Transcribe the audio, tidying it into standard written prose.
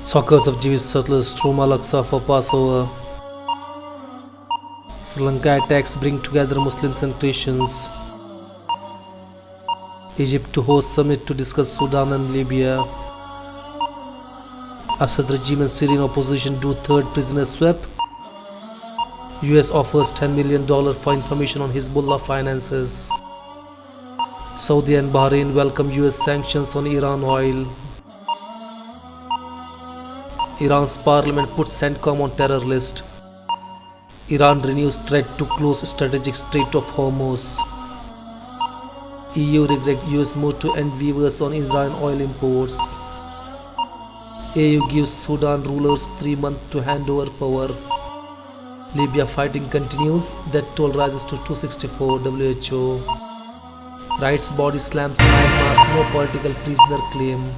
Suckers of Jewish settlers storm Al-Aqsa for Passover. Sri Lanka attacks bring together Muslims and Christians. Egypt to host summit to discuss Sudan and Libya. Assad regime and Syrian opposition do third prisoner swap. US offers $10 million for information on Hezbollah finances. Saudi and Bahrain welcome US sanctions on Iran oil. Iran's parliament puts CENTCOM on terror list. Iran renews threat to close strategic Strait of Hormuz. EU regret US move to end waivers on Iran oil imports. AU gives Sudan rulers 3 months to hand over power. Libya fighting continues, death toll rises to 264 WHO. Rights body slams Myanmar's no political prisoner claim.